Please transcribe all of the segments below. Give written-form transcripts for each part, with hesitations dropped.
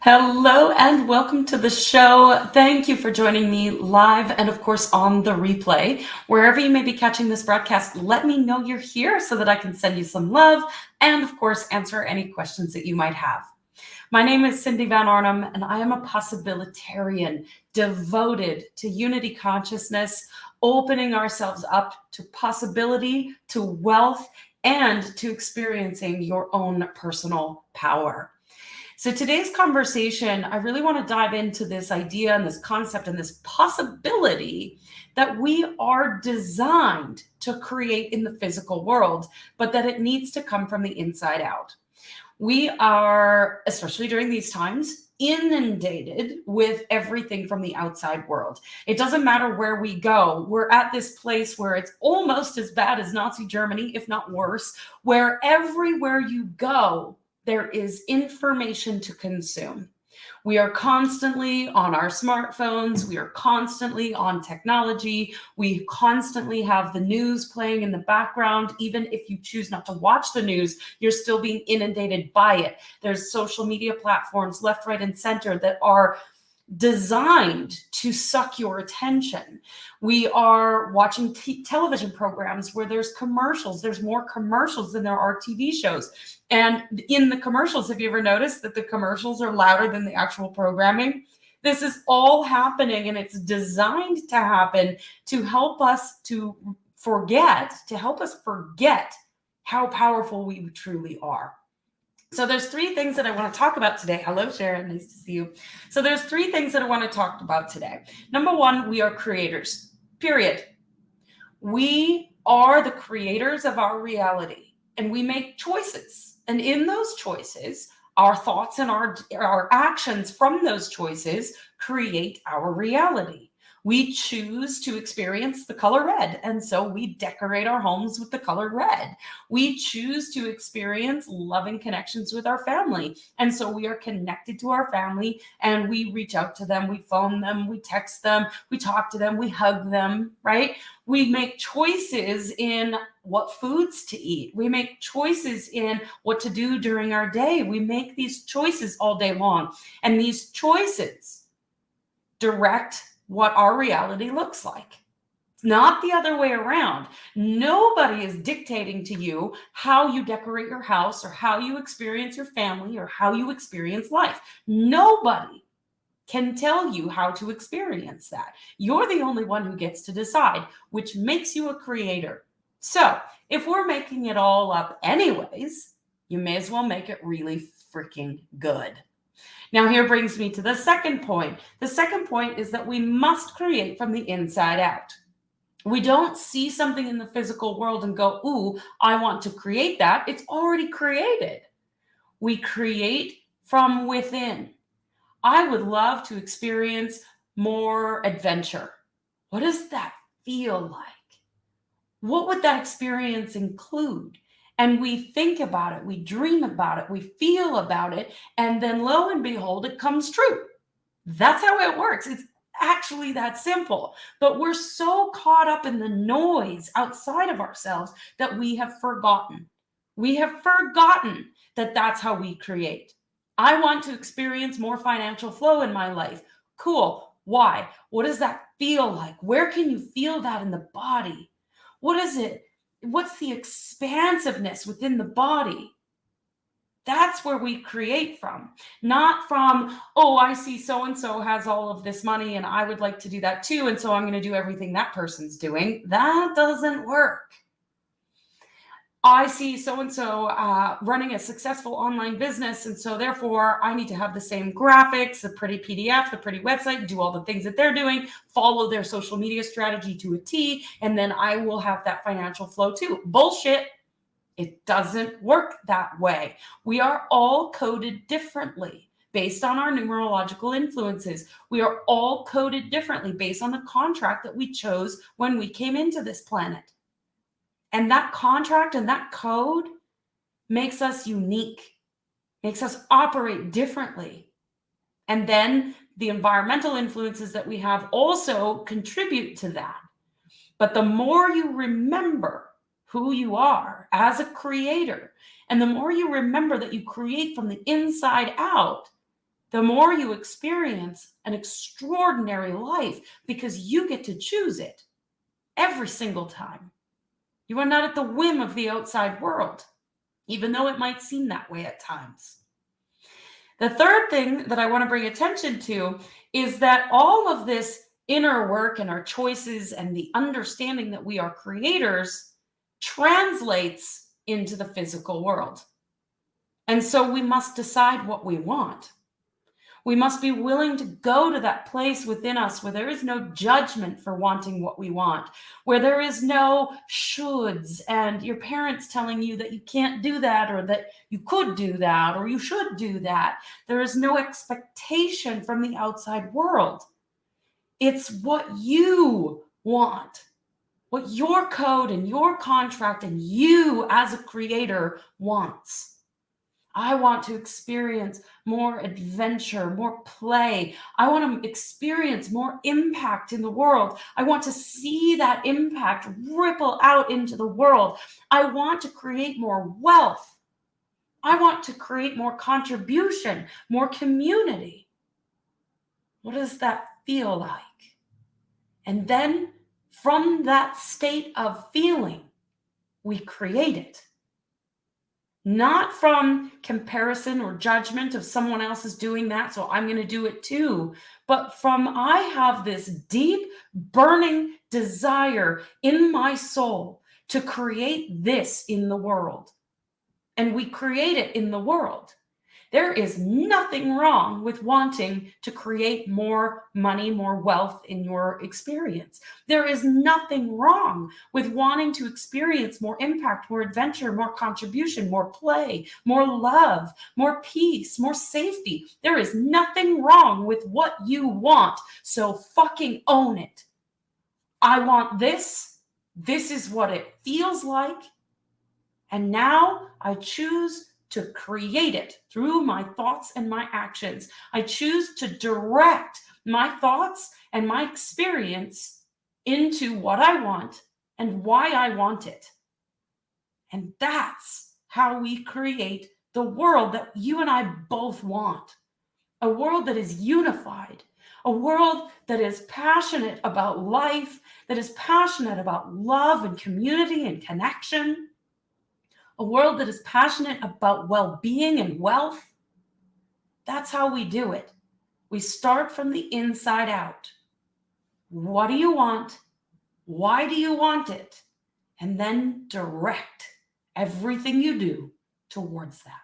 Hello and welcome to the show. Thank you for joining me live and, of course, on the replay. Wherever you may be catching this broadcast, let me know you're here so that I can send you some love and, of course, answer any questions that you might have. My name is Cindy Van Arnhem, and I am a possibilitarian devoted to unity consciousness, opening ourselves up to possibility, to wealth, and to experiencing your own personal power. So today's conversation, I really want to dive into this idea and this concept and this possibility that we are designed to create in the physical world, but that it needs to come from the inside out. We are, especially during these times, inundated with everything from the outside world. It doesn't matter where we go. We're at this place where it's almost as bad as Nazi Germany, if not worse, where everywhere you go, there is information to consume. We are constantly on our smartphones. We are constantly on technology. We constantly have the news playing in the background. Even if you choose not to watch the news, you're still being inundated by it. There's social media platforms left, right, and center that are designed to suck your attention. We are watching television programs where there's commercials. There's more commercials than there are TV shows. And in the commercials, have you ever noticed that the commercials are louder than the actual programming? This is all happening, and it's designed to happen to help us to forget how powerful we truly are. So there's three things that I want to talk about today. Hello, Sharon. Nice to see you. So there's three things that I want to talk about today. Number one, we are creators, period. We are the creators of our reality, and we make choices. And in those choices, our thoughts and our actions from those choices create our reality. We choose to experience the color red, and so we decorate our homes with the color red. We choose to experience loving connections with our family, and so we are connected to our family, and we reach out to them, we phone them, we text them, we talk to them, we hug them, right? We make choices in what foods to eat. We make choices in what to do during our day. We make these choices all day long, and these choices direct what our reality looks like. It's not the other way around. Nobody is dictating to you how you decorate your house or how you experience your family or how you experience life. Nobody can tell you how to experience that. You're the only one who gets to decide, which makes you a creator. So if we're making it all up anyways, you may as well make it really freaking good. Now, here brings me to the second point. The second point is that we must create from the inside out. We don't see something in the physical world and go, ooh, I want to create that. It's already created. We create from within. I would love to experience more adventure. What does that feel like? What would that experience include? And we think about it, we dream about it, we feel about it, and then lo and behold, it comes true. That's how it works. It's actually that simple. But we're so caught up in the noise outside of ourselves that we have forgotten. We have forgotten that that's how we create. I want to experience more financial flow in my life. Cool. Why? What does that feel like? Where can you feel that in the body? What is it? What's the expansiveness within the body? That's where we create from, not from, oh, I see so-and-so has all of this money and I would like to do that too. And so I'm going to do everything that person's doing. That doesn't work. I see so-and-so running a successful online business, and so therefore I need to have the same graphics, the pretty PDF, the pretty website, do all the things that they're doing, follow their social media strategy to a T, and then I will have that financial flow too. Bullshit. It doesn't work that way. We are all coded differently based on our numerological influences. We are all coded differently based on the contract that we chose when we came into this planet. And that contract and that code makes us unique, makes us operate differently. And then the environmental influences that we have also contribute to that. But the more you remember who you are as a creator, and the more you remember that you create from the inside out, the more you experience an extraordinary life because you get to choose it every single time. You are not at the whim of the outside world, even though it might seem that way at times. The third thing that I want to bring attention to is that all of this inner work and our choices and the understanding that we are creators translates into the physical world. And so we must decide what we want. We must be willing to go to that place within us where there is no judgment for wanting what we want, where there is no shoulds and your parents telling you that you can't do that or that you could do that or you should do that. There is no expectation from the outside world. It's what you want, what your code and your contract and you as a creator wants. I want to experience more adventure, more play. I want to experience more impact in the world. I want to see that impact ripple out into the world. I want to create more wealth. I want to create more contribution, more community. What does that feel like? And then from that state of feeling, we create it. Not from comparison or judgment of someone else is doing that, so I'm going to do it too, but from I have this deep, burning desire in my soul to create this in the world. And we create it in the world. There is nothing wrong with wanting to create more money, more wealth in your experience. There is nothing wrong with wanting to experience more impact, more adventure, more contribution, more play, more love, more peace, more safety. There is nothing wrong with what you want. So fucking own it. I want this. This is what it feels like. And now I choose to create it through my thoughts and my actions. I choose to direct my thoughts and my experience into what I want and why I want it. And that's how we create the world that you and I both want. A world that is unified, a world that is passionate about life, that is passionate about love and community and connection. A world that is passionate about well-being and wealth. That's how we do it. We start from the inside out. What do you want? Why do you want it? And then direct everything you do towards that.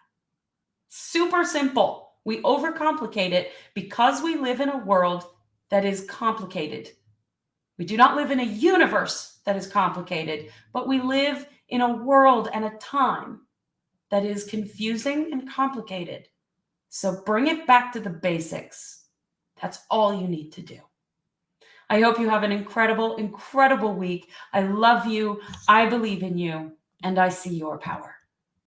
Super simple. We overcomplicate it because we live in a world that is complicated. We do not live in a universe that is complicated, but we live in a world and a time that is confusing and complicated. So bring it back to the basics. That's all you need to do. I hope you have an incredible, incredible week. I love you. I believe in you, and I see your power.